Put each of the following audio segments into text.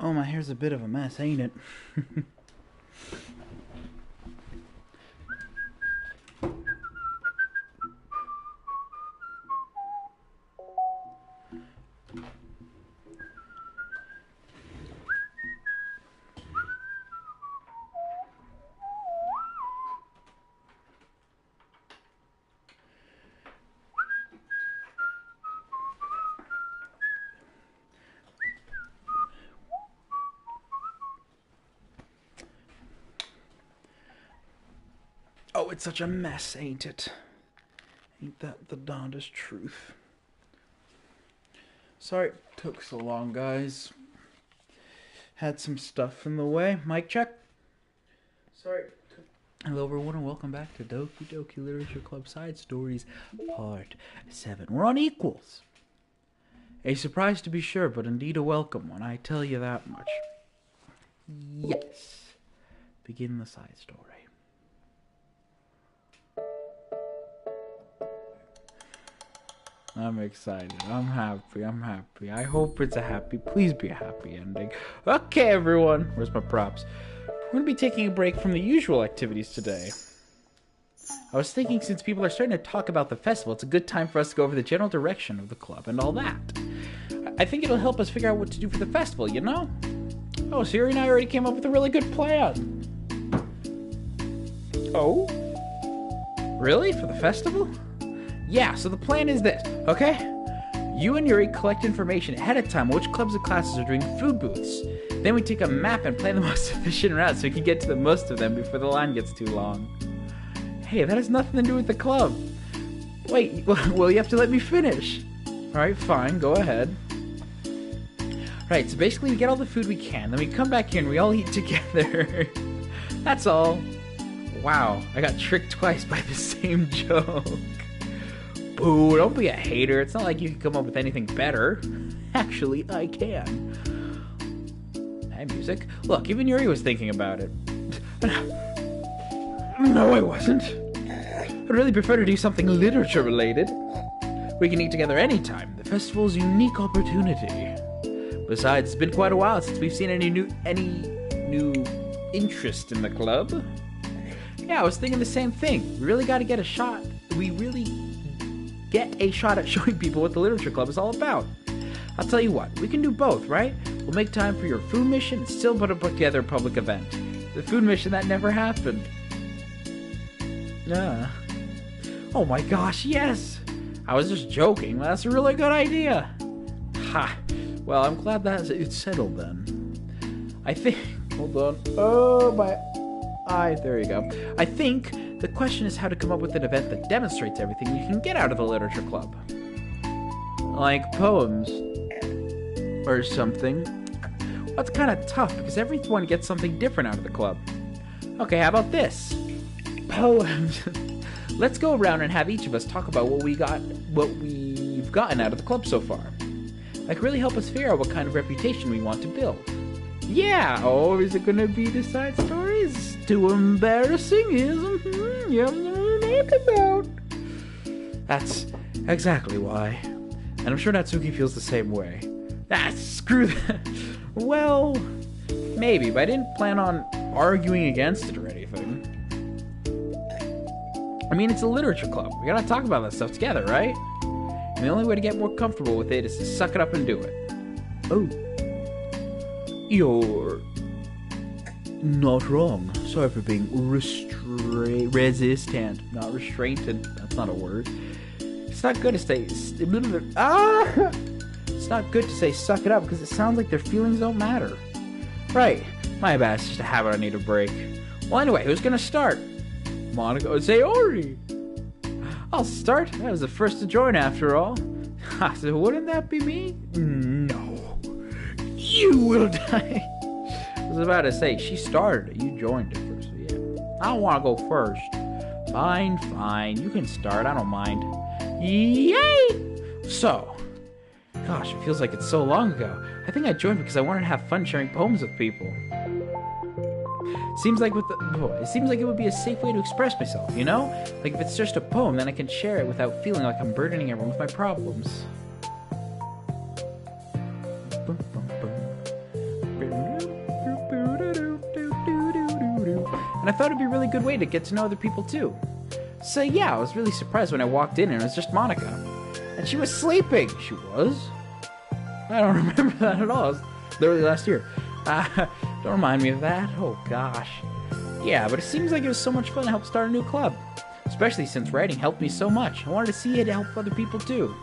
Oh, my hair's a bit of a mess, ain't it? Oh, it's such a mess, ain't it? Ain't that the darndest truth? Sorry it took so long, guys. Had some stuff in the way. Mic check. Sorry. Hello, everyone, and welcome back to Doki Doki Literature Club Side Stories, Part 7. We're on equals. A surprise to be sure, but indeed a welcome one, I tell you that much. Yes. Begin the side story. I'm excited. I'm happy. I hope it's a happy, please be a happy ending. Okay, everyone. Where's my props? We're going to be taking a break from the usual activities today. I was thinking since people are starting to talk about the festival, it's a good time for us to go over the general direction of the club and all that. I think it'll help us figure out what to do for the festival, you know? Oh, Siri and I already came up with a really good plan. Oh? Really? For the festival? Yeah, so the plan is this, okay? You and Yuri collect information ahead of time on which clubs and classes are doing food booths. Then we take a map and plan the most efficient route so we can get to the most of them before the line gets too long. Hey, that has nothing to do with the club. Wait, well, you have to let me finish. Alright, fine, go ahead. Right, so basically we get all the food we can, then we come back here and we all eat together. That's all. Wow, I got tricked twice by the same joke. Boo, don't be a hater. It's not like you can come up with anything better. Actually, I can. Hey, music. Look, even Yuri was thinking about it. No, I wasn't. I'd really prefer to do something literature-related. We can eat together anytime. The festival's a unique opportunity. Besides, it's been quite a while since we've seen any new interest in the club. Yeah, I was thinking the same thing. We really got to get a shot. We really get a shot at showing people what the literature club is all about. I'll tell you what, we can do both, right? We'll make time for your food mission and still put together a public event. The food mission that never happened. Oh my gosh, yes! I was just joking, that's a really good idea. Ha! Well, I'm glad that it's settled then. I think... Hold on. Oh, my eye. There you go. I think the question is how to come up with an event that demonstrates everything you can get out of the literature club. Like poems. Or something. Well, that's kind of tough because everyone gets something different out of the club. Okay, how about this? Poems. Let's go around and have each of us talk about what we've gotten out of the club so far. That could really help us figure out what kind of reputation we want to build. Yeah! Oh, is it gonna be the side stories? Too embarrassing, isn't it? You have something to talk about. That's exactly why. And I'm sure Natsuki feels the same way. Ah, screw that. Well, maybe, but I didn't plan on arguing against it or anything. I mean, it's a literature club. We gotta talk about that stuff together, right? And the only way to get more comfortable with it is to suck it up and do it. Oh. You're not wrong. Sorry for being resistant. Not restrained. That's not a word. It's not good to say... It's not good to say suck it up because it sounds like their feelings don't matter. Right. My bad. It's just a habit I need to break. Well, anyway, who's gonna start? Monica and Sayori. I'll start. I was the first to join after all. Ha, so wouldn't that be me? No. You will die. I was about to say, she started it. You joined it first. So yeah. I don't want to go first. Fine. You can start. I don't mind. Yay! So, gosh, it feels like it's so long ago. I think I joined because I wanted to have fun sharing poems with people. Seems like it seems like it would be a safe way to express myself, you know? Like if it's just a poem, then I can share it without feeling like I'm burdening everyone with my problems. I thought it'd be a really good way to get to know other people too. So yeah, I was really surprised when I walked in and it was just Monica. And she was sleeping. She was? I don't remember that at all. It was literally last year. Don't remind me of that. Oh gosh. Yeah, but it seems like it was so much fun to help start a new club. Especially since writing helped me so much. I wanted to see it help other people too.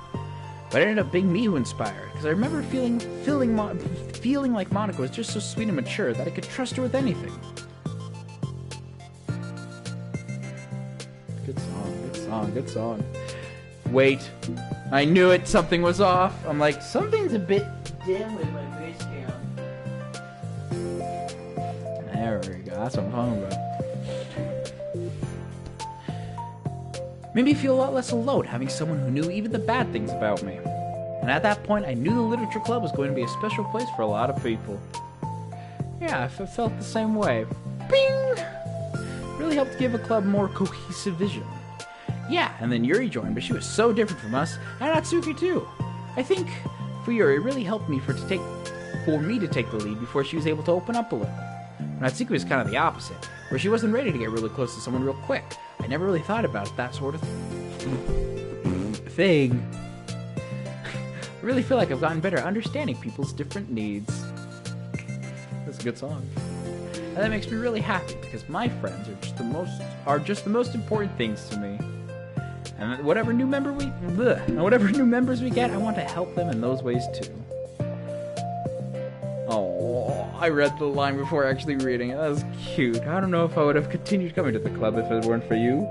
But it ended up being me who inspired. Because I remember feeling like Monica was just so sweet and mature that I could trust her with anything. Good song, good song, good song. Wait. I knew it. Something was off. I'm like, something's a bit dim with my face cam. There we go. That's what I'm talking about. Made me feel a lot less alone having someone who knew even the bad things about me. And at that point, I knew the literature club was going to be a special place for a lot of people. Yeah, I felt the same way. Bing! Really helped give a club more cohesive vision. Yeah, and then Yuri joined, but she was so different from us, and Natsuki too. I think for Yuri, it really helped me for me to take the lead before she was able to open up a little. Natsuki was kind of the opposite, where she wasn't ready to get really close to someone real quick. I never really thought about that sort of thing. I really feel like I've gotten better at understanding people's different needs. That's a good song. And that makes me really happy because my friends are just the most important things to me. And whatever new members we get, I want to help them in those ways too. Oh, I read the line before actually reading it. That was cute. I don't know if I would have continued coming to the club if it weren't for you.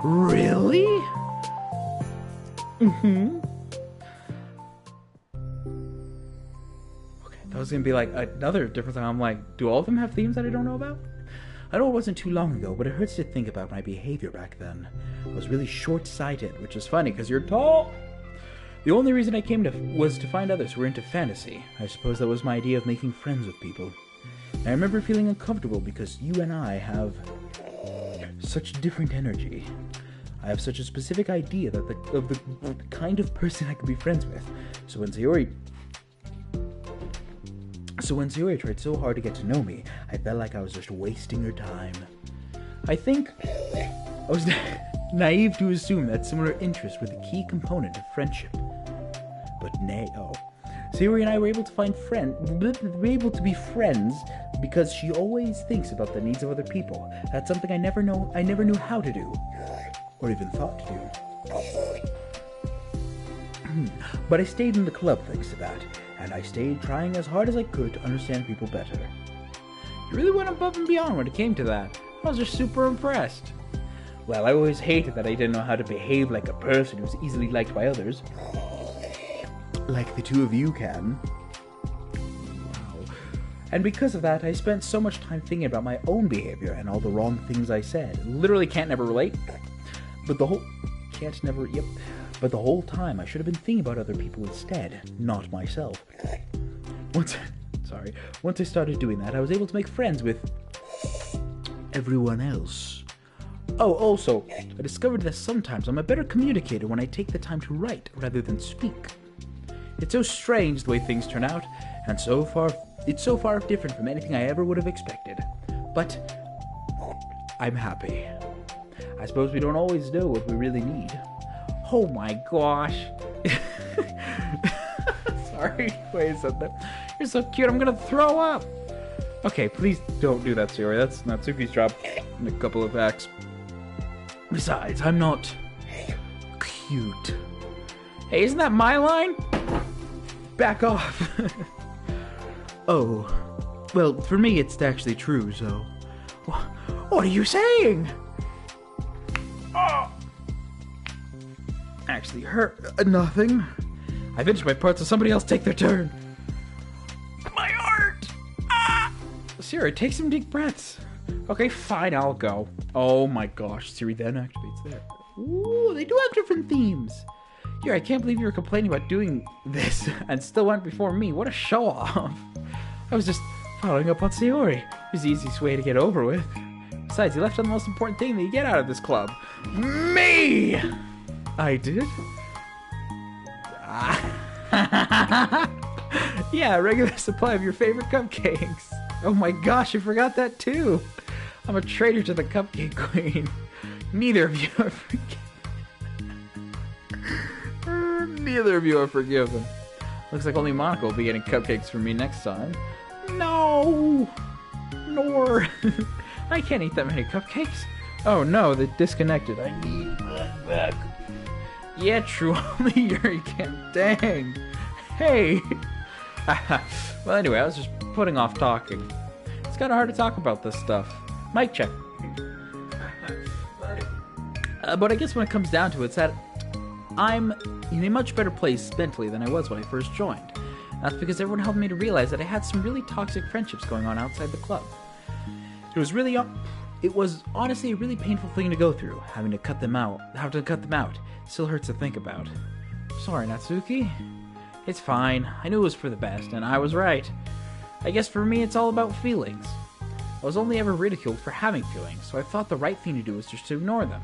Really? Mm-hmm. Okay, that was gonna be like another different thing. I'm like, do all of them have themes that I don't know about? I know it wasn't too long ago, but it hurts to think about my behavior back then. I was really short-sighted, which is funny because you're tall. The only reason I came was to find others who were into fantasy. I suppose that was my idea of making friends with people. I remember feeling uncomfortable because you and I have such different energy. I have such a specific idea of the kind of person I could be friends with. So when Sayori tried so hard to get to know me, I felt like I was just wasting her time. I think I was naive to assume that similar interests were the key component of friendship. But Sayori and I were able to be friends because she always thinks about the needs of other people. That's something I never knew how to do, or even thought to do. But I stayed in the club thanks to that, and I stayed trying as hard as I could to understand people better. You really went above and beyond when it came to that. I was just super impressed. Well, I always hated that I didn't know how to behave like a person who was easily liked by others. Like the two of you can. Wow. And because of that, I spent so much time thinking about my own behavior and all the wrong things I said. Literally can't never relate. But the whole time I should have been thinking about other people instead, not myself. Once I started doing that, I was able to make friends with everyone else. Oh, also, I discovered that sometimes I'm a better communicator when I take the time to write rather than speak. It's so strange the way things turn out, and it's so far different from anything I ever would have expected. But I'm happy. I suppose we don't always know what we really need. Oh my gosh. Sorry, wait a second. You're so cute, I'm gonna throw up. Okay, please don't do that, Sayori. That's Natsuki's job in a couple of acts. Besides, I'm not cute. Hey, isn't that my line? Back off. Oh, well, for me it's actually true, so... What are you saying? Oh. Actually, nothing. I finished my part, so somebody else take their turn. My heart! Ah! Siri, take some deep breaths. Okay, fine, I'll go. Oh my gosh, Siri then activates there. Ooh, they do have different themes. Here, I can't believe you were complaining about doing this and still went before me. What a show-off. I was just following up on Sayori. It was the easiest way to get over with. Besides, you left on the most important thing that you get out of this club. Me! I did? Yeah, a regular supply of your favorite cupcakes. Oh my gosh, I forgot that too. I'm a traitor to the Cupcake Queen. Neither of you are forgiven. Neither of you are forgiven. Looks like only Monica will be getting cupcakes from me next time. No! Nor. I can't eat that many cupcakes. Oh no, they disconnected. I need that back. Yeah, true. Only Yuri can. Dang. Hey. Well, anyway, I was just putting off talking. It's kind of hard to talk about this stuff. Mic check. But I guess when it comes down to it, it's that I'm in a much better place mentally than I was when I first joined. That's because everyone helped me to realize that I had some really toxic friendships going on outside the club. It was honestly a really painful thing to go through, having to cut them out. Still hurts to think about. Sorry, Natsuki. It's fine. I knew it was for the best, and I was right. I guess for me, it's all about feelings. I was only ever ridiculed for having feelings, so I thought the right thing to do was just to ignore them.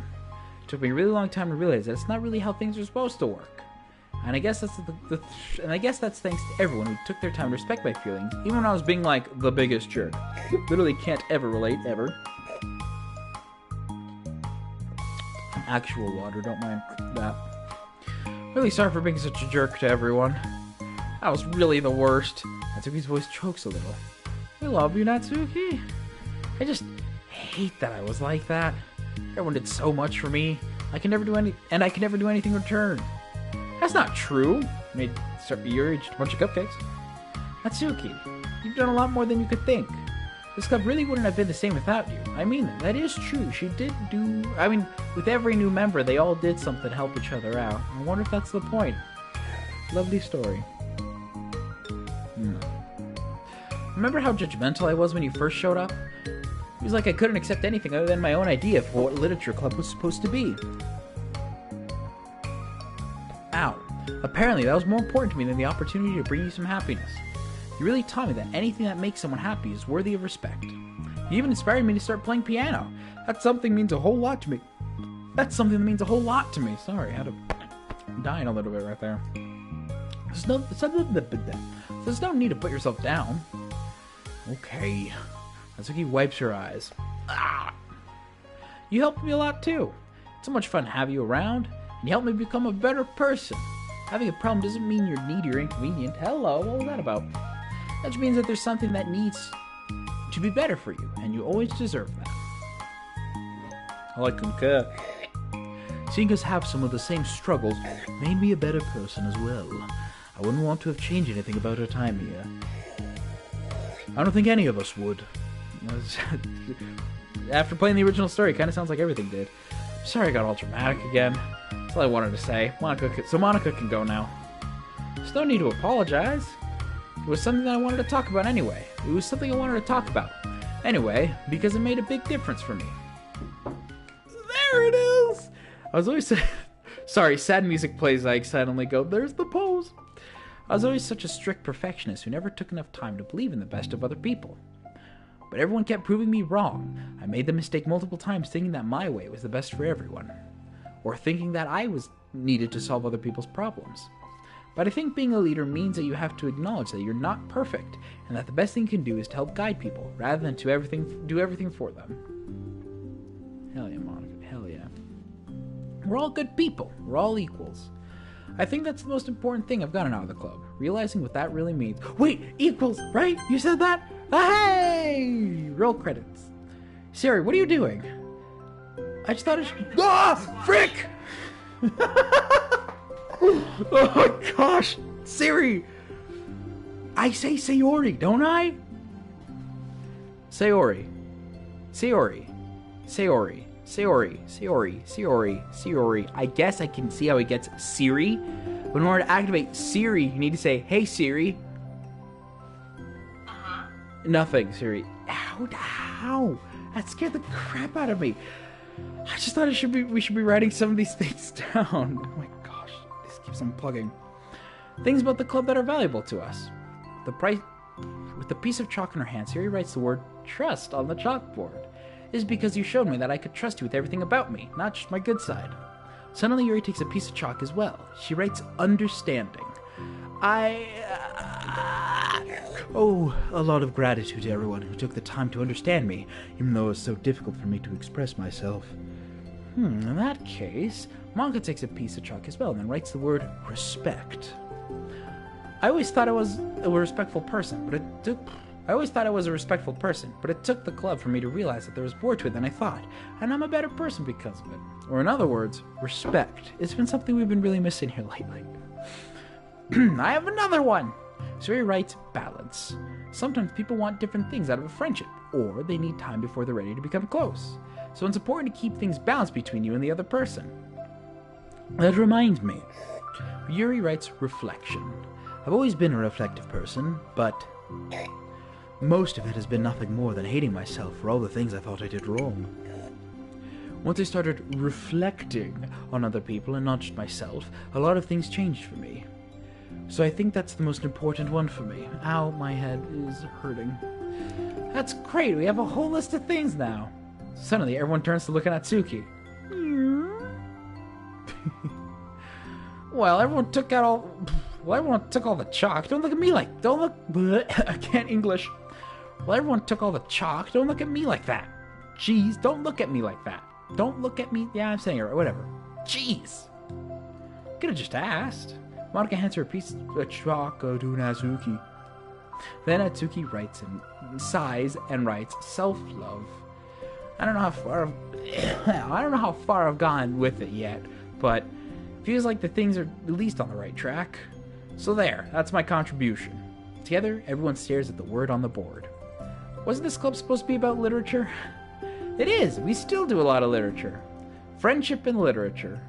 It took me a really long time to realize that it's not really how things are supposed to work. And I guess that's that's thanks to everyone who took their time to respect my feelings, even when I was being like the biggest jerk. Literally can't ever relate, ever. Actual water, don't mind that. Really sorry for being such a jerk to everyone. I was really the worst. Natsuki's voice chokes a little. I love you, Natsuki. I just hate that I was like that. Everyone did so much for me. I can never do anything in return. That's not true. Made Yuri just a bunch of cupcakes. Natsuki, you've done a lot more than you could think. This club really wouldn't have been the same without you. I mean, that is true. She did do... I mean, with every new member, they all did something to help each other out. I wonder if that's the point. Lovely story. Remember how judgmental I was when you first showed up? It was like I couldn't accept anything other than my own idea for what literature club was supposed to be. Ow. Apparently, that was more important to me than the opportunity to bring you some happiness. You really taught me that anything that makes someone happy is worthy of respect. You even inspired me to start playing piano. That's something that means a whole lot to me. Sorry, I had to dying a little bit right there. There's no need to put yourself down. Okay. Natsuki wipes her eyes. You helped me a lot too. It's so much fun to have you around, and you helped me become a better person. Having a problem doesn't mean you're needy or inconvenient. Hello, what was that about? That just means that there's something that needs to be better for you, and you always deserve that. I concur. Seeing us have some of the same struggles made me a better person as well. I wouldn't want to have changed anything about our time here. I don't think any of us would. After playing the original story, it kind of sounds like everything did. Sorry I got all dramatic again. That's all I wanted to say. Monica can go now. There's no need to apologize. It was something that I wanted to talk about anyway. Because it made a big difference for me. There it is! I was always... Sorry, sad music plays, I suddenly go, there's the pose! I was always such a strict perfectionist who never took enough time to believe in the best of other people. But everyone kept proving me wrong. I made the mistake multiple times thinking that my way was the best for everyone. Or thinking that I was needed to solve other people's problems. But I think being a leader means that you have to acknowledge that you're not perfect, and that the best thing you can do is to help guide people, rather than do everything for them. Hell yeah, Monica. Hell yeah. We're all good people. We're all equals. I think that's the most important thing I've gotten out of the club. Realizing what that really means. Wait! Equals! Right? You said that? Hey! Roll credits. Siri, what are you doing? I just thought it should... Ah! Frick! Oh my gosh! Siri! I say Sayori, don't I? Sayori. Sayori. Sayori. Sayori. Sayori. Sayori. Sayori. I guess I can see how it gets Siri. But in order to activate Siri, you need to say, hey Siri. Nothing, Siri. Ow! That scared the crap out of me. I just thought we should be writing some of these things down. Oh my gosh, this keeps unplugging. Things about the club that are valuable to us. With the piece of chalk in her hand, Siri writes the word trust on the chalkboard. This is because you showed me that I could trust you with everything about me, not just my good side. Suddenly, Yuri takes a piece of chalk as well. She writes understanding. Oh, a lot of gratitude to everyone who took the time to understand me, even though it was so difficult for me to express myself. In that case, Monica takes a piece of chalk as well and then writes the word respect. I always thought I was a respectful person, but it took the club for me to realize that there was more to it than I thought, and I'm a better person because of it. Or in other words, respect. It's been something we've been really missing here lately. I have another one! So he writes balance. Sometimes people want different things out of a friendship, or they need time before they're ready to become close. So it's important to keep things balanced between you and the other person. That reminds me. Yuri writes reflection. I've always been a reflective person, but most of it has been nothing more than hating myself for all the things I thought I did wrong. Once I started reflecting on other people and not just myself, a lot of things changed for me. So I think that's the most important one for me. Ow, my head is hurting. That's great, we have a whole list of things now. Suddenly, everyone turns to look at Natsuki. Well, everyone took all the chalk. Don't look at me like... Don't look... I can't English. Well, everyone took all the chalk. Don't look at me like that. Jeez, don't look at me like that. Don't look at me... Yeah, I'm saying it right. Whatever. Jeez. Could've just asked. Monica hands her a piece of chalk to Natsuki. Then Natsuki writes and sighs and writes self-love. I don't know how far I've gone with it yet, but feels like the things are at least on the right track. So there, that's my contribution. Together, everyone stares at the word on the board. Wasn't this club supposed to be about literature? It is. We still do a lot of literature. Friendship and literature.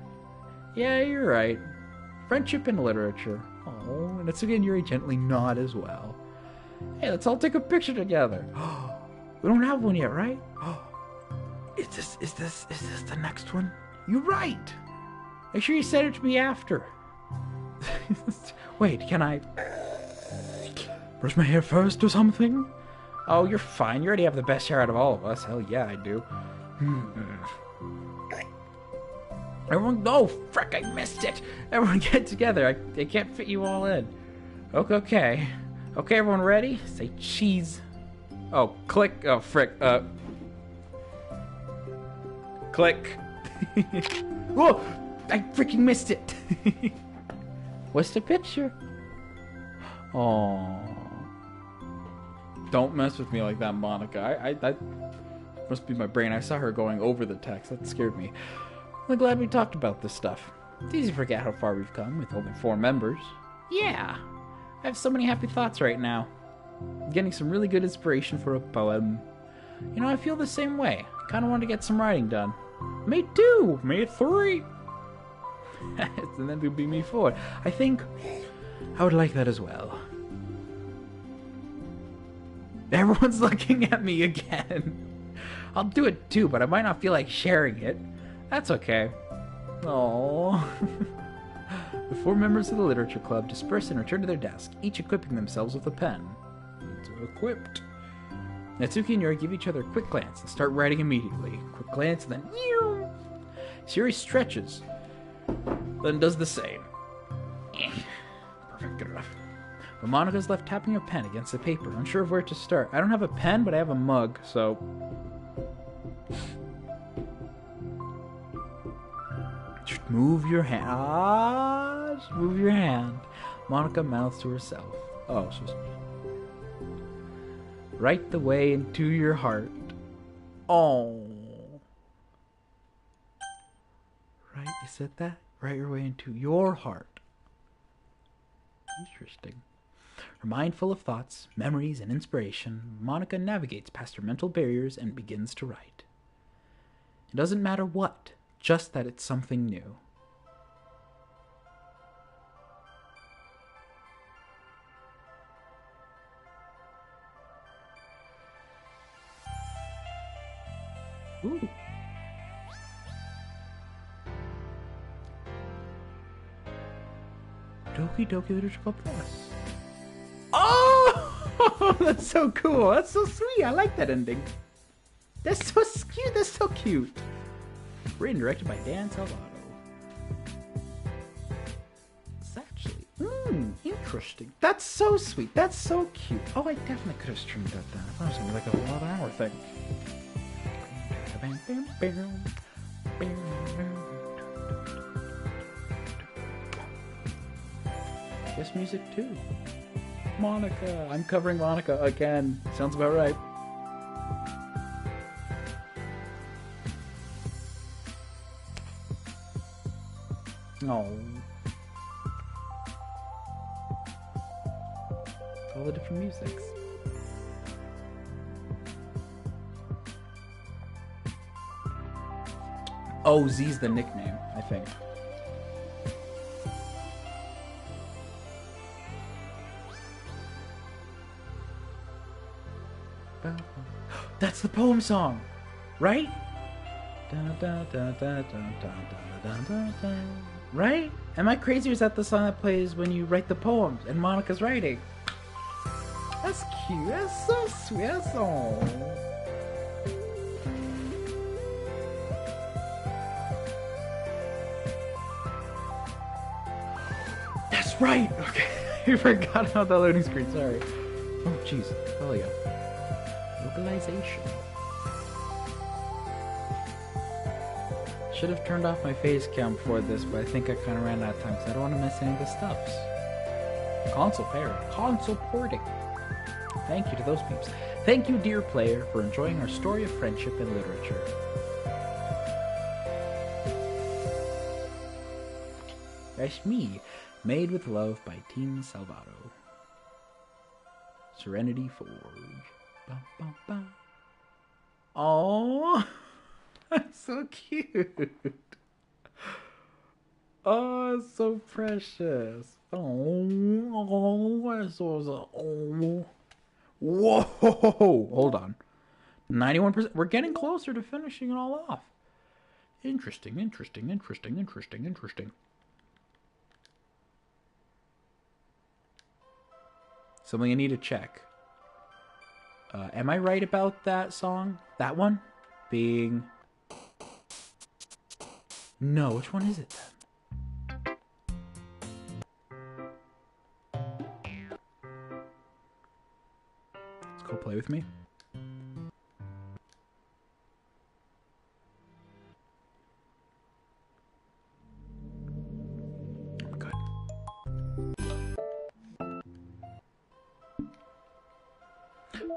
Yeah, you're right. Friendship and literature. Oh, and Natsuki and Yuri gently nod as well. Hey, let's all take a picture together. We don't have one yet, right? Is this the next one? You're right. Make sure you send it to me after. Wait, can I brush my hair first or something? Oh, you're fine. You already have the best hair out of all of us. Hell yeah, I do. Everyone, oh, frick, I missed it. Everyone get together. I can't fit you all in. Okay. Okay, everyone ready? Say cheese. Oh, click. Oh, frick. Click. Whoa! I freaking missed it. What's the picture? Oh. Don't mess with me like that, Monica. That must be my brain. I saw her going over the text. That scared me. I'm glad we talked about this stuff. It's easy to forget how far we've come with only 4 members. Yeah. I have so many happy thoughts right now. I'm getting some really good inspiration for a poem. You know, I feel the same way. Kind of want to get some writing done. Me too. Me 3. And then there'll be me 4. I think I would like that as well. Everyone's looking at me again. I'll do it too, but I might not feel like sharing it. That's okay. Aww. The 4 members of the literature club disperse and return to their desk, each equipping themselves with a pen. It's equipped. Natsuki and Yuri give each other a quick glance and start writing immediately. Quick glance and then meow. Yuri stretches, then does the same. Perfect, good enough. But Monica's left tapping her pen against the paper, unsure of where to start. I don't have a pen, but I have a mug, so... Just move your hand. Just move your hand. Monica mouths to herself. Oh, so... Right the way into your heart. Oh. Right, you said that? Right your way into your heart. Interesting. Her mind full of thoughts, memories, and inspiration, Monica navigates past her mental barriers and begins to write. It doesn't matter what, just that it's something new. Ooh. Doki Doki Literature Club Plus. Oh! That's so cool. That's so sweet. I like that ending. That's so cute. That's so cute. Written and directed by Dan Salvato. It's actually... Interesting. That's so sweet. That's so cute. Oh, I definitely could have streamed that then. I thought it was going to be like a 1 hour thing. Yes, music too. Monica. I'm covering Monica again. Sounds about right. Oh. All the different musics. Oh, Z's the nickname, I think. That's the poem song, right? Right? Am I crazy, or is that the song that plays when you write the poems and Monica's writing? That's cute. That's so sweet. That's all. That's right. Okay, I forgot about the loading screen. Sorry. Oh, jeez. Oh yeah. Localization. Should have turned off my face cam before this, but I think I kind of ran out of time because I don't want to miss any of the stuffs. Console pairing. Console porting. Thank you to those peeps. Thank you, dear player, for enjoying our story of friendship and literature. That's me. Made with Love by Team Salvato. Serenity Forge. Bum, bum, bum. Oh, that's so cute. Oh, it's so precious. Oh, that's so, oh. Whoa, hold on. 91%. We're getting closer to finishing it all off. Interesting, interesting, interesting, interesting, interesting. Something I need to check. Am I right about that song? That one? Being... No, which one is it then? Let's go play with me. Good.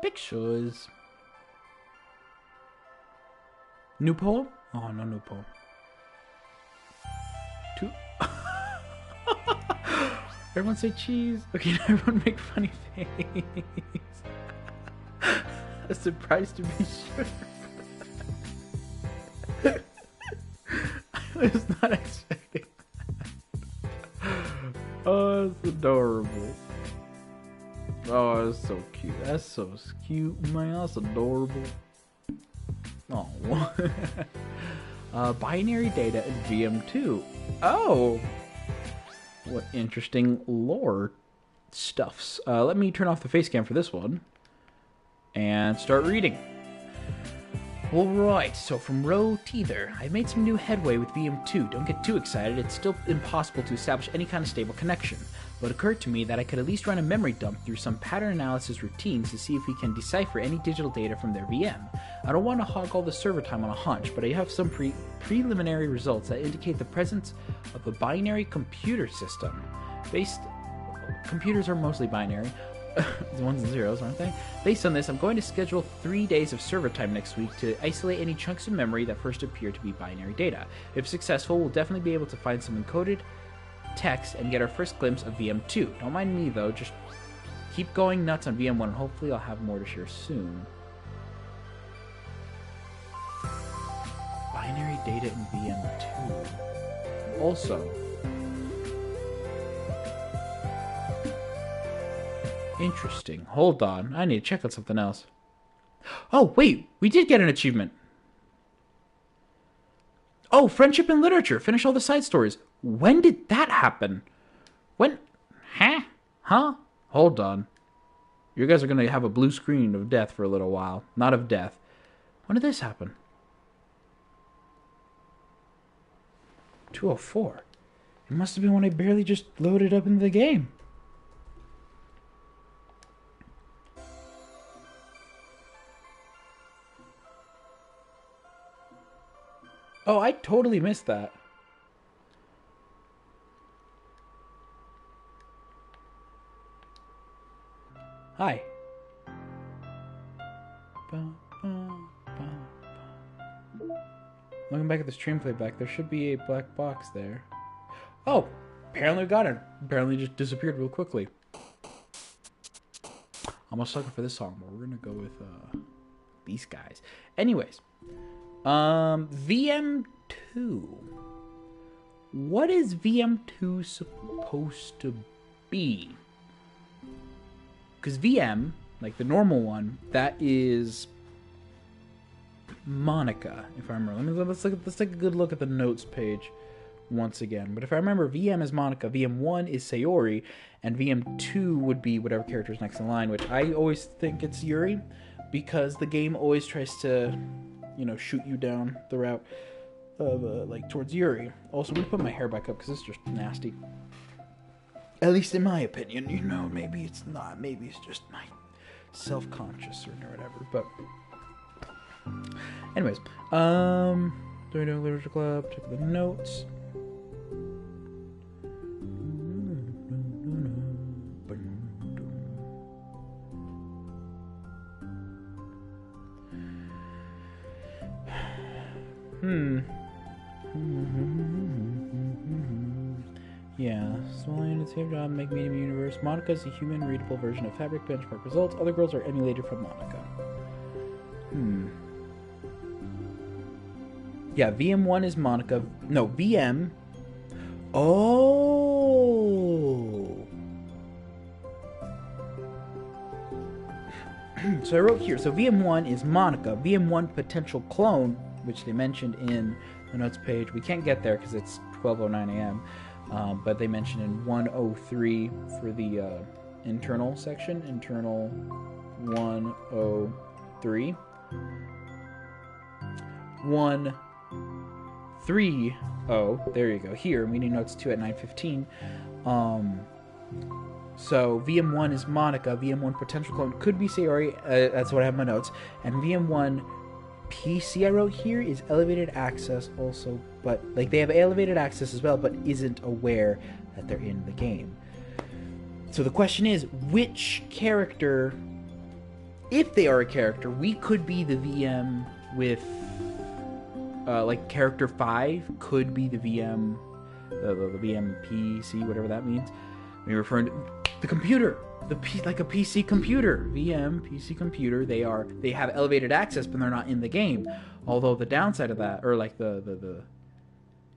Pictures. New poem? Oh, no new poem. Two. Everyone say cheese. Okay, now everyone make funny face. A surprise to be sure. I was not expecting that. Oh, it's adorable. Oh, that's so cute. That's so cute, man. That's adorable. Oh. Binary data in VM2. Oh. What interesting lore stuffs. Let me turn off the face cam for this one. And start reading. Alright, so from Row Teether, I've made some new headway with VM2. Don't get too excited, it's still impossible to establish any kind of stable connection. But it occurred to me that I could at least run a memory dump through some pattern analysis routines to see if we can decipher any digital data from their VM. I don't want to hog all the server time on a hunch, but I have some preliminary results that indicate the presence of a binary computer system. Computers are mostly binary. The ones and zeros, aren't they? Based on this, I'm going to schedule 3 days of server time next week to isolate any chunks of memory that first appear to be binary data. If successful, we'll definitely be able to find some encoded text and get our first glimpse of VM2. Don't mind me though, just keep going nuts on VM1 and hopefully I'll have more to share soon. Binary data in VM2. Also, interesting. Hold on. I need to check on something else. Oh, wait. We did get an achievement. Oh, friendship and literature. Finish all the side stories. When did that happen? When? Huh? Huh? Hold on. You guys are going to have a blue screen of death for a little while. Not of death. When did this happen? 204. It must have been when I barely just loaded up into the game. Oh, I totally missed that. Hi. Looking back at the stream playback, there should be a black box there. Oh, apparently we got it. Apparently just disappeared real quickly. I'm a sucker for this song, but we're gonna go with these guys. Anyways, VM2. What is VM2 supposed to be? Because VM, like the normal one, that is Monica, if I remember. Let's take a good look at the notes page once again. But if I remember, VM is Monica, VM1 is Sayori, and VM2 would be whatever character is next in line, which I always think it's Yuri, because the game always tries to, you know, shoot you down the route of, like, towards Yuri. Also, I'm going to put my hair back up, because it's just nasty. At least in my opinion, you know, maybe it's not. Maybe it's just my self-conscious or whatever, but... Anyways, doing Literature Club, check the notes. Yeah, small units have job, make medium universe. Monica is a human readable version of Fabric benchmark results. Other girls are emulated from Monica. Yeah, VM1 is Monica. No, VM. Oh. So I wrote here. So VM1 is Monica. VM1 potential clone, which they mentioned in the notes page. We can't get there because it's 12:09 a.m. But they mentioned in 103 for the internal section. Internal 103. 130, there you go. Here, meeting notes 2 at 9:15. So VM1 is Monica. VM1 potential clone could be Sayori. That's what I have in my notes. And VM1 PC I wrote here is elevated access also, but like they have elevated access as well, but isn't aware that they're in the game. So the question is, which character, if they are a character, we could be the VM with, like character 5 could be the VM, the VM PC, whatever that means. We're referring to the computer, like a PC computer, VM PC computer. They have elevated access, but they're not in the game. Although the downside of that, or like the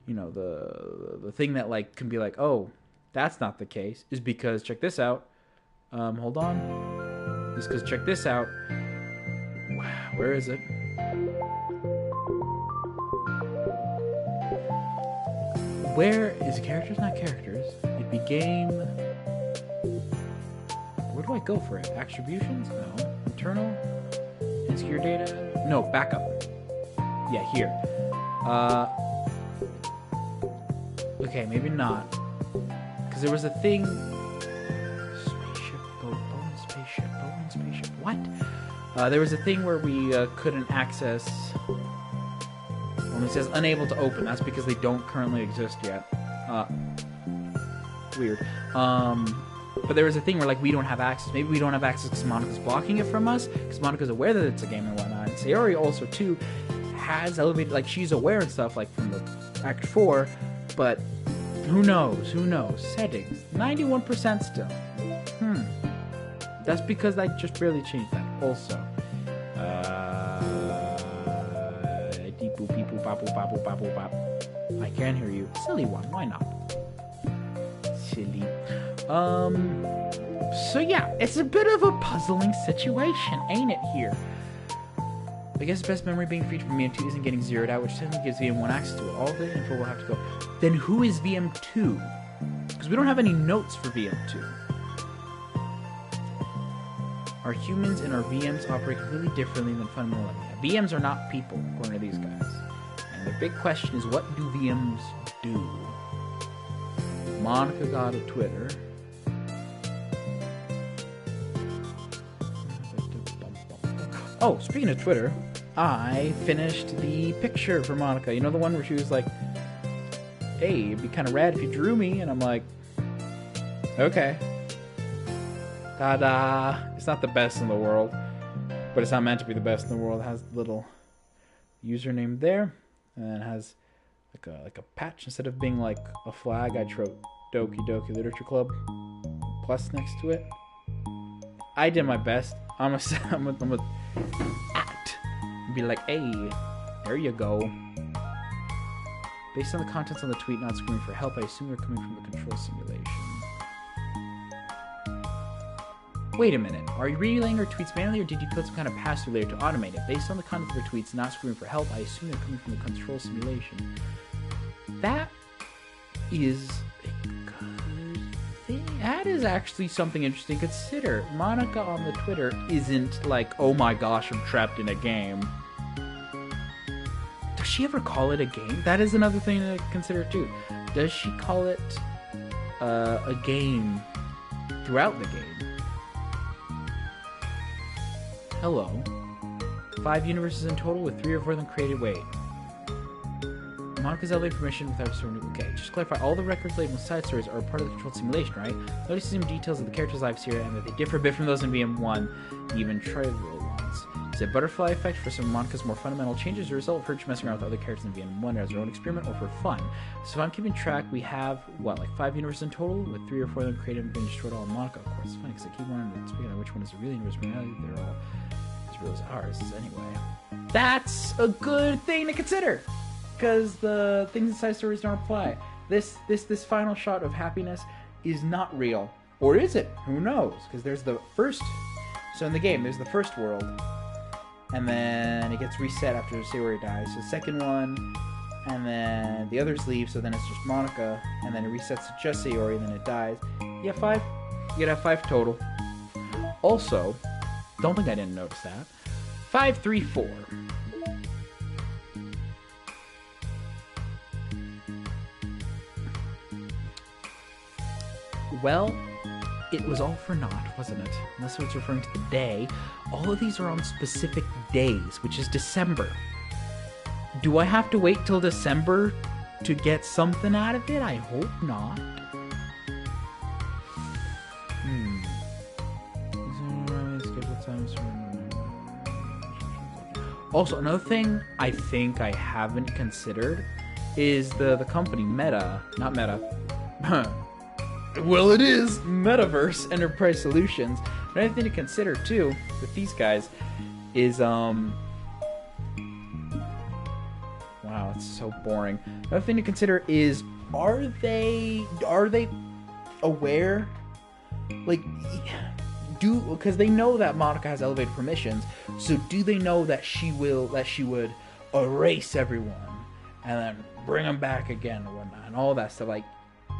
you know, the thing that like can be like, oh, that's not the case, is because check this out. Hold on. Is because check this out. Where is it? Where is characters not characters? It'd be game. Where do I go for it? Attributions? No. Internal? Insecure data? No, backup. Yeah, here. Okay, maybe not. Because there was a thing. Spaceship, Bowen spaceship. What? There was a thing where we couldn't access. When it says unable to open, that's because they don't currently exist yet. Weird. But there was a thing where like we don't have access. Maybe we don't have access because Monica's blocking it from us, because Monica's aware that it's a game and whatnot. And Sayori also too has elevated, like she's aware and stuff, like from the Act 4, but who knows? Who knows? Settings 91% still. That's because I just barely changed that. Also, I can't hear you. Silly one. Why not? Silly. So yeah, it's a bit of a puzzling situation, ain't it here? I guess the best memory being freed from VM2 isn't getting zeroed out, which technically gives VM1 access to it. All the info will have to go. Then who is VM2? Because we don't have any notes for VM2. Our humans and our VMs operate completely differently than fundamental level. VMs are not people, according to these guys. And the big question is, what do VMs do? Monica got a Twitter. Oh, speaking of Twitter, I finished the picture for Monica. You know, the one where she was like, hey, it'd be kind of rad if you drew me. And I'm like, okay. Ta-da. It's not the best in the world, but it's not meant to be the best in the world. It has a little username there, and then it has like a patch. Instead of being like a flag, I wrote Doki Doki Literature Club plus next to it. I did my best. I'm a act and be like, hey, there you go. Based on the contents on the tweet not screaming for help, I assume they're coming from the control simulation. Wait a minute, are you relaying her tweets manually, or did you code some kind of pass-through layer to automate it? Based on the content of her tweets not screaming for help, I assume they're coming from the control simulation. That is a good thing. That is actually something interesting to consider. Monica on the Twitter isn't like, oh my gosh, I'm trapped in a game. Does she ever call it a game? That is another thing to consider too. Does she call it a game throughout the game? Hello. 5 universes in total with 3 or 4 of them created. Wait. Monica's elevated permission without restoring. Okay, just to clarify, all the records labeled with side stories are part of the controlled simulation, right? Notice some details of the characters' lives here and that they differ a bit from those in VM1, even trivial ones. Is it butterfly effect for some of Monica's more fundamental changes, or a result of her messing around with other characters in VM1 as her own experiment or for fun? So if I'm keeping track, we have, what, like 5 universes in total, with 3 or 4 of them created and being destroyed all in Monica. Of course, it's funny because I keep wanting to speak on which one is the real universe, but reality they're all as real as ours anyway. That's a good thing to consider, because the things inside stories don't apply. This final shot of happiness is not real. Or is it? Who knows? Because there's the first... So in the game, there's the first world, and then it gets reset after Sayori dies. So the second one, and then the others leave, so then it's just Monica, and then it resets to just Sayori, and then it dies. You have 5. You gotta have 5 total. Also, don't think I didn't notice that. 5, 3, 4. Well, it was all for naught, wasn't it? Unless it was referring to the day. All of these are on specific days, which is December. Do I have to wait till December to get something out of it? I hope not. Also, another thing I think I haven't considered is the company Meta. Not Meta. Well, it is Metaverse Enterprise Solutions. Another thing to consider too with these guys is wow, it's so boring. Another thing to consider is are they aware, like, because they know that Monica has elevated permissions, so do they know that she would erase everyone and then bring them back again or whatnot and all that stuff? Like,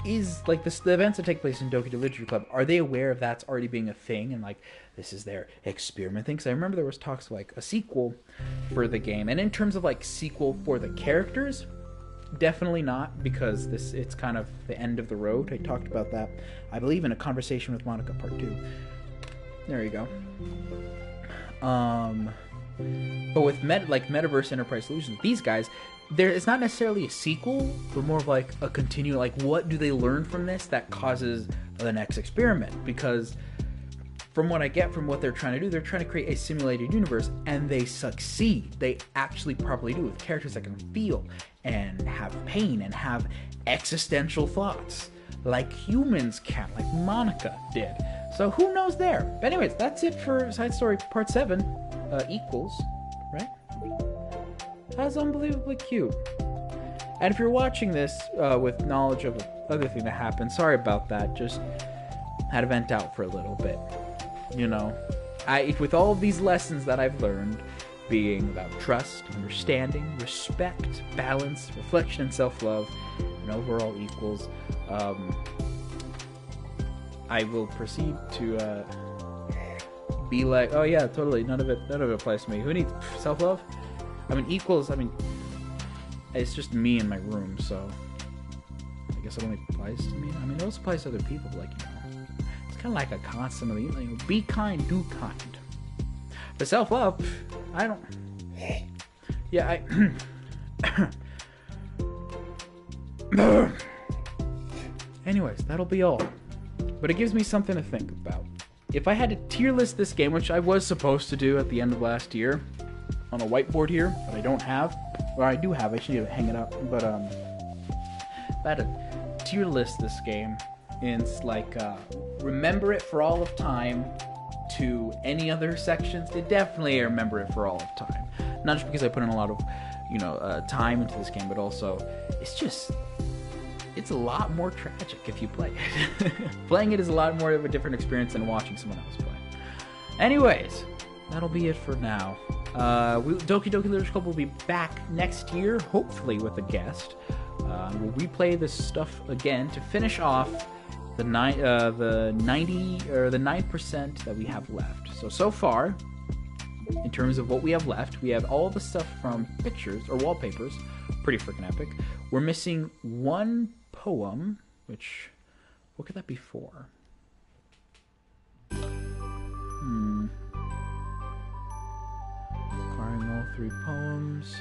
is like the events that take place in Doki Doki Literature Club, are they aware of that's already being a thing and like this is their experiment thing? Because I remember there was talks of like a sequel for the game, and in terms of like sequel for the characters, definitely not, because it's kind of the end of the road. I talked about that, I believe, in a conversation with Monica Part 2. There you go. But with Metaverse Enterprise Solutions, these guys, it's not necessarily a sequel, but more of like a continue. Like, what do they learn from this that causes the next experiment? Because from what I get from what they're trying to do, they're trying to create a simulated universe, and they succeed. They actually properly do, with characters that can feel and have pain and have existential thoughts like humans can, like Monica did. So who knows there? But anyways, that's it for Side Story Part 7. Equals, right? That's unbelievably cute. And if you're watching this with knowledge of the other thing that happened, sorry about that. Just had to vent out for a little bit. You know, with all of these lessons that I've learned, being about trust, understanding, respect, balance, reflection, and self-love, and overall equals, I will proceed to be like, oh yeah, totally, none of it applies to me. Who needs self-love? I mean, equals, I mean, it's just me in my room, so I guess it only applies to me. I mean, it also applies to other people, like, you know, it's kind of like a constantly, you know, be kind, do kind. But self-love, I don't... Yeah, anyways, that'll be all. But it gives me something to think about. If I had to tier list this game, which I was supposed to do at the end of last year, on a whiteboard here, but I don't have, or I do have, I should need to hang it up, but if I had to tier list this game, it's like, remember it for all of time to any other sections, to definitely remember it for all of time. Not just because I put in a lot of, time into this game, but also, it's a lot more tragic if you play it. Playing it is a lot more of a different experience than watching someone else play. Anyways, that'll be it for now. Doki Doki Literature will be back next year, hopefully with a guest. We'll replay this stuff again to finish off the 9% that we have left. So far, in terms of what we have left, we have all the stuff from pictures or wallpapers. Pretty freaking epic. We're missing one poem, which, what could that be for? Acquiring all 3 poems.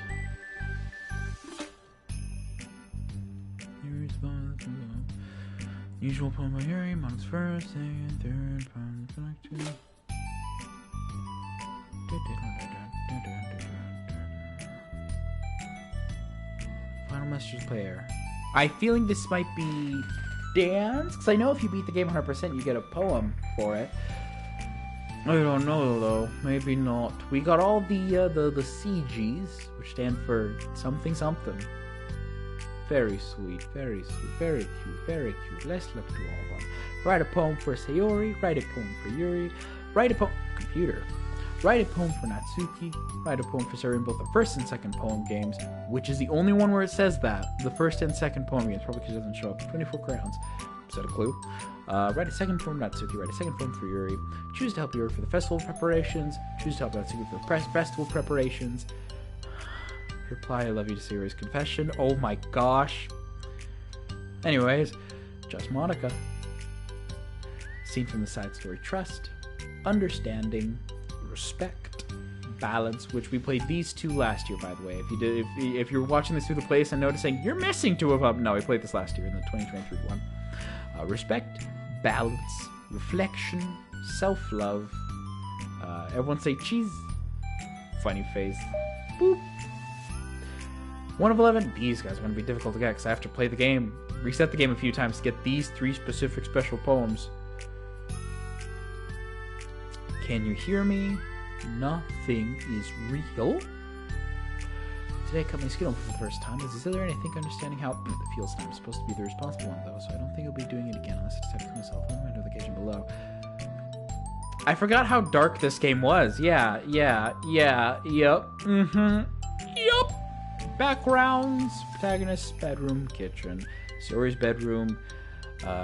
Usual poem by Yuri, Mon's first, second, third, poem selected. Final messages player. I feeling this might be dance, because I know if you beat the game 100%, you get a poem for it. I don't know though. Maybe not. We got all the CGs, which stand for something something. Very sweet, very sweet, very cute, very cute. Let's look through all of them. Write a poem for Sayori. Write a poem for Yuri. Write a poem. Computer. Write a poem for Natsuki. Write a poem for Sayori in both the first and second poem games, which is the only one where it says that. The first and second poem games, probably because it doesn't show up. 24 crayons. Is that a clue? Write a second poem for Natsuki. Write a second poem for Yuri. Choose to help Yuri for the festival preparations. Choose to help Natsuki for the festival preparations. Reply, I love you to Sayori's confession. Oh my gosh. Anyways, just Monica. Scene from the side story: trust, understanding, respect, balance, which we played these 2 last year, by the way. If you're watching this through the playlist and noticing you're missing 2 of them, no, we played this last year in the 2023 one. Respect, balance, reflection, self-love. Everyone say cheese. Funny face. Boop. 1 of 11. These guys are going to be difficult to get because I have to play the game, reset the game a few times to get these 3 specific special poems. Can you hear me? Nothing is real. Today I cut my skin open for the first time. As a Zillarian, I think understanding how it feels, and I'm supposed to be the responsible one, though, so I don't think I'll be doing it again unless I decide to myself on my notification below. I forgot how dark this game was. Yep. Backgrounds, protagonist, bedroom, kitchen, Sayori's bedroom,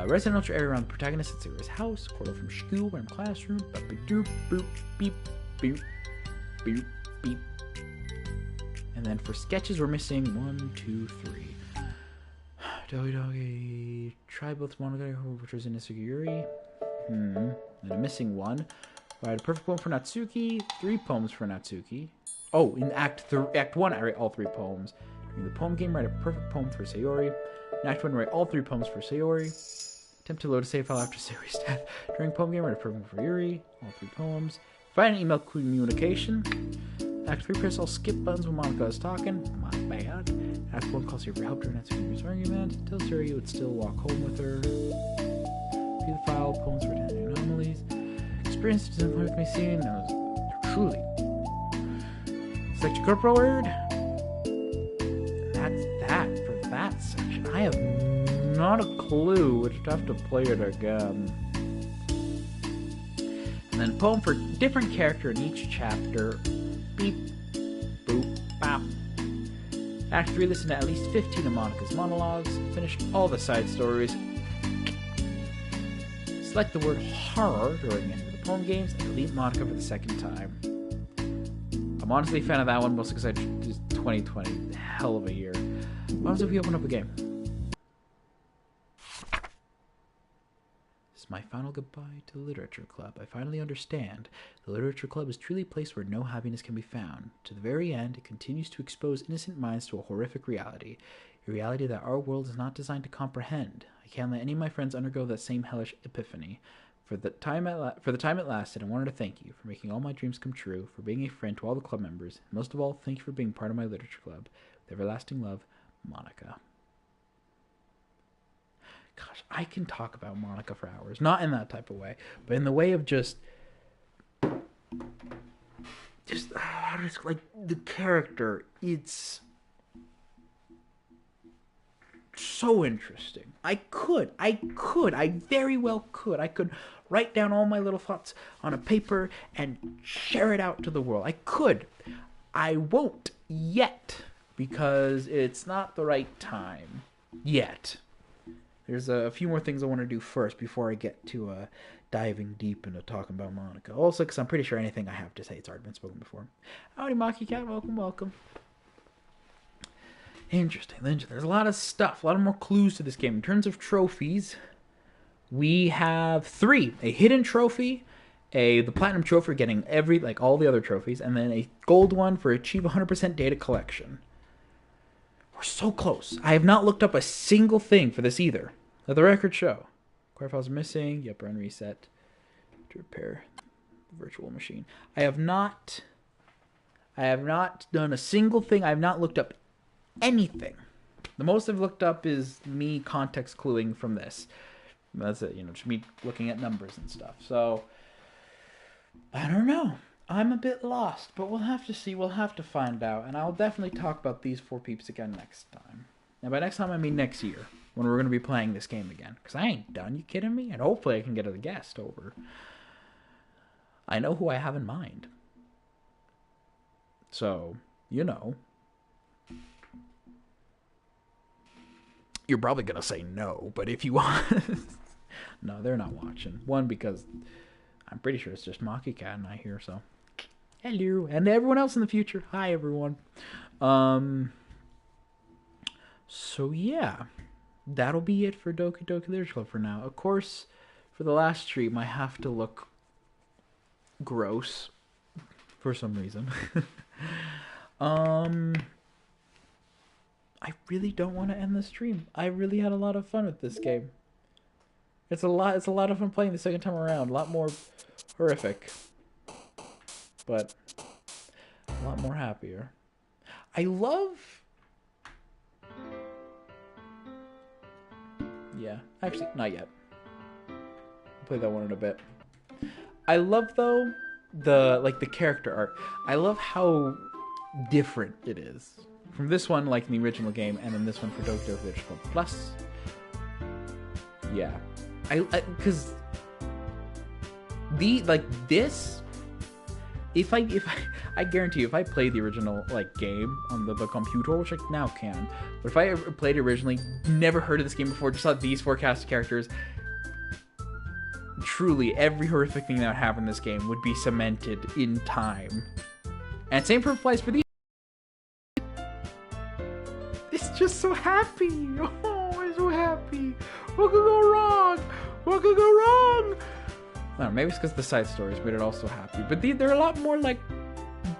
residential area around the protagonist at Sayori's house, corridor from school, random classroom, doop, boop, beep, boop, boop, beep. And then for sketches, we're missing 1, 2, 3. Doki Doki, try both Monogatari, which was in Yuri. And I'm missing 1. Write a perfect poem for Natsuki, 3 poems for Natsuki. Oh, in Act 1, I write all 3 poems. During the poem game, write a perfect poem for Sayori. In Act 1, write all 3 poems for Sayori. Attempt to load a save file after Sayori's death. During poem game, write a perfect poem for Yuri. All 3 poems. Find an email communication. Act 3, press all skip buttons when Monica is talking. My bad. Act 1, calls Sayori for help during Natsuki's argument. Tells Sayori you would still walk home with her. View the file, poems for anomalies. Experience to disappoint with me scene. That was truly. Select your corporal word. That's that for that section. I have not a clue. We'd have to play it again. And then poem for different character in each chapter. Beep, boop, bop. Act 3, listen to at least 15 of Monica's monologues. Finish all the side stories. Select the word horror during any of the poem games and delete Monica for the second time. I'm honestly a fan of that one, mostly because I just 2020, hell of a year. What happens if we open up a game? is my final goodbye to the Literature Club. I finally understand. The Literature Club is truly a place where no happiness can be found. To the very end, it continues to expose innocent minds to a horrific reality. A reality that our world is not designed to comprehend. I can't let any of my friends undergo that same hellish epiphany. For the time it lasted, I wanted to thank you for making all my dreams come true, for being a friend to all the club members, and most of all, thank you for being part of my Literature Club. With everlasting love, Monica. Gosh, I can talk about Monica for hours. Not in that type of way, but in the way of just like the character. It's so interesting. I very well could. I could write down all my little thoughts on a paper and share it out to the world. I could. I won't yet because it's not the right time yet. There's a few more things I want to do first before I get to diving deep into talking about Monica. Also, because I'm pretty sure anything I have to say, it's already been spoken before. Howdy, Maki Cat. Welcome. Interesting. There's a lot of stuff, a lot of more clues to this game. In terms of trophies, we have 3. A hidden trophy, the platinum trophy for getting all the other trophies, and then a gold one for achieve 100% data collection. We're so close. I have not looked up a single thing for this either. Let the record show. Core files are missing. Yep, run reset to repair the virtual machine. I have not done a single thing. I have not looked up anything. The most I've looked up is me context cluing from this. That's it, just me looking at numbers and stuff. So, I don't know. I'm a bit lost, but we'll have to see. We'll have to find out. And I'll definitely talk about these 4 peeps again next time. And by next time, I mean next year, when we're going to be playing this game again. Because I ain't done. You kidding me? And hopefully I can get a guest over. I know who I have in mind. So, you're probably going to say no, but if you want... No, they're not watching. One, because I'm pretty sure it's just Maki Cat and I here, so... Hello. And everyone else in the future. Hi, everyone. So, yeah. That'll be it for Doki Doki Literature Club for now. Of course, for the last stream, I have to look gross for some reason. I really don't want to end the stream. I really had a lot of fun with this game. It's a lot of fun playing the second time around. A lot more horrific. But a lot more happier. I love... Yeah, actually, not yet. I'll play that one in a bit. I love, though, the character art. I love how different it is. From this one, like in the original game, and then this one for Doki Doki Literature Club Plus. Yeah. Because this, if I guarantee you, if I played the original game on the computer, which I now can, but if I ever played it originally, never heard of this game before, just saw these 4 cast characters, truly every horrific thing that would happen in this game would be cemented in time. And same applies for these. It's just so happy. Oh, I'm so happy. What could go wrong? What could go wrong? I don't know, maybe it's because the side stories made it all so happy. But they're a lot more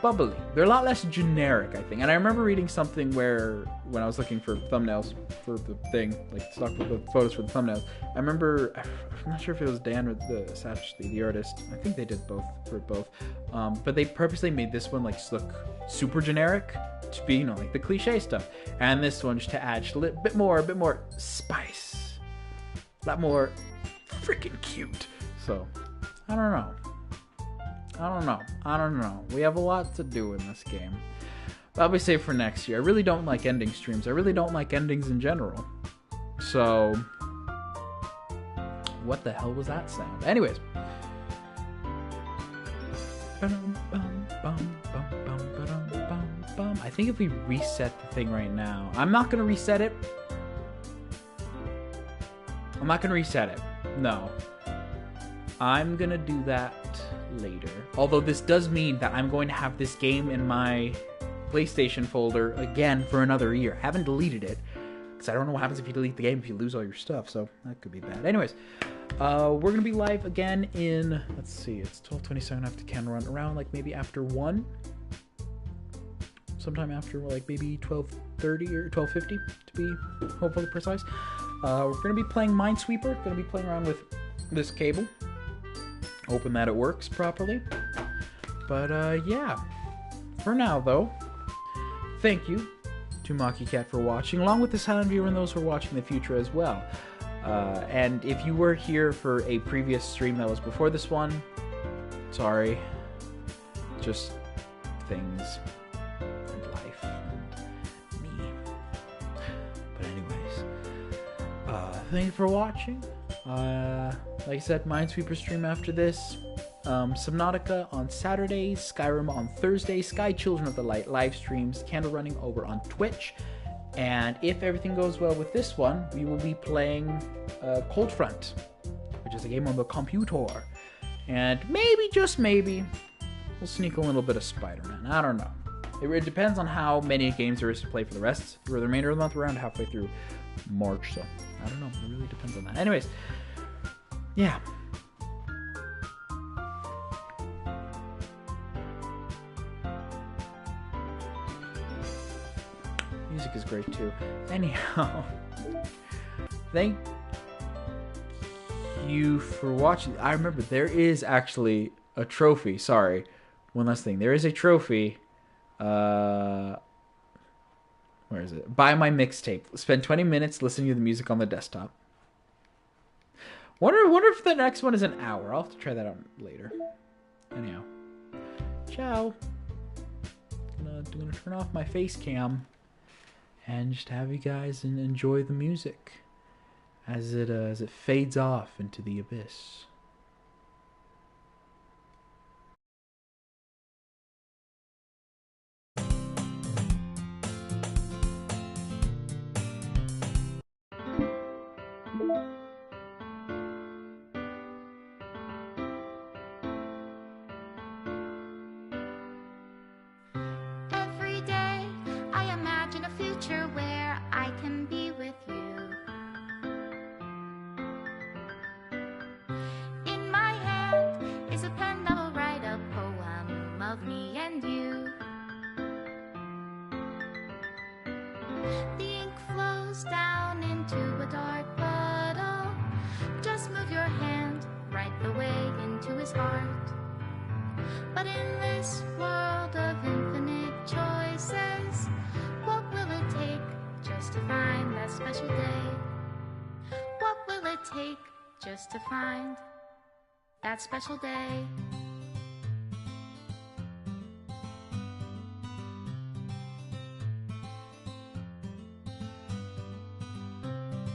bubbly. They're a lot less generic, I think. And I remember reading something where, when I was looking for thumbnails for the thing, stock photos for the thumbnails, I remember, I'm not sure if it was Dan or the artist. I think they did both. But they purposely made this one look super generic to be, the cliche stuff. And this one just to add just a little bit more spice. A lot more freaking cute. So, I don't know. We have a lot to do in this game. That'll be safe for next year. I really don't like ending streams. I really don't like endings in general. So, what the hell was that sound? Anyways. I think if we reset the thing right now... I'm not going to reset it. No. I'm going to do that later. Although this does mean that I'm going to have this game in my PlayStation folder again for another year. I haven't deleted it. Because I don't know what happens if you delete the game, if you lose all your stuff, so that could be bad. Anyways, we're going to be live again in, let's see, it's 12:27 after Can Run, around like maybe after 1. Sometime after like maybe 12:30 or 12:50 to be hopefully precise. We're going to be playing Minesweeper, going to be playing around with this cable. Hoping that it works properly. But yeah, for now though, thank you to Maki Cat for watching, along with the silent viewer and those who are watching in the future as well. And if you were here for a previous stream that was before this one, sorry, just things and life and me. But anyways, thank you for watching. Like I said, Minesweeper stream after this. Subnautica on Saturdays, Skyrim on Thursdays, Sky Children of the Light live streams, Candle Running over on Twitch. And if everything goes well with this one, we will be playing Cold Front, which is a game on the computer. And maybe, just maybe, we'll sneak a little bit of Spider-Man. I don't know. It depends on how many games there is to play for the remainder of the month. We're around halfway through March, so I don't know. It really depends on that. Anyways, yeah. Music is great too. Anyhow, thank you for watching. I remember there is actually a trophy. Sorry, one last thing. There is a trophy. Where is it? Buy my mixtape. Spend 20 minutes listening to the music on the desktop. Wonder if the next one is an hour. I'll have to try that out later. Anyhow, ciao. I'm gonna turn off my face cam and just have you guys enjoy the music as it fades off into the abyss. Every day I imagine a future where I can be with you. In my hand is a pen that will write a poem of me and you. The ink flows down into a dark puddle. Just move your hand right the way into his heart. But in this world of infinite choices, what will it take just to find that special day? What will it take just to find that special day?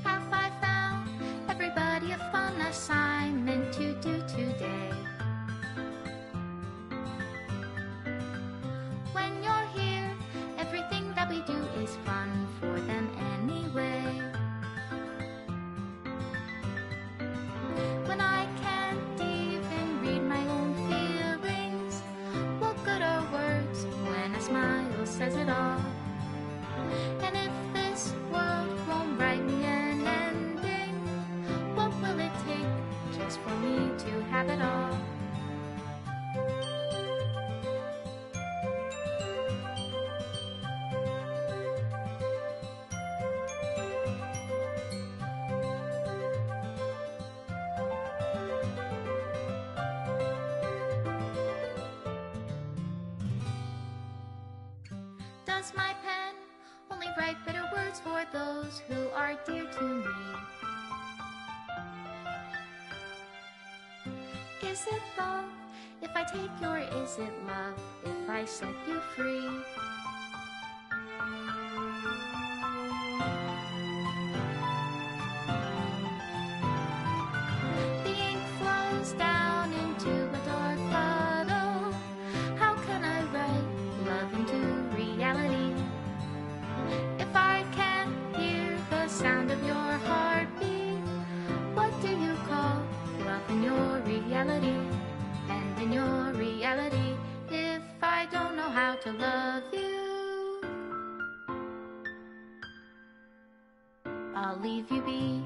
Have I found everybody a fun assignment to do today? When you're here, everything that we do is fun for them anyway. When I can't even read my own feelings, what good are words when a smile says it all? And if this world won't write me an ending, what will it take just for me to have it all? Does my pen only write bitter words for those who are dear to me? Is it love if I take you, or is it love if I set you free? The ink flows down into a dark puddle. How can I write love into reality if I can't hear the sound of your heartbeat? What do you call love in your reality? And in your reality, if I don't know how to love you, I'll leave you be.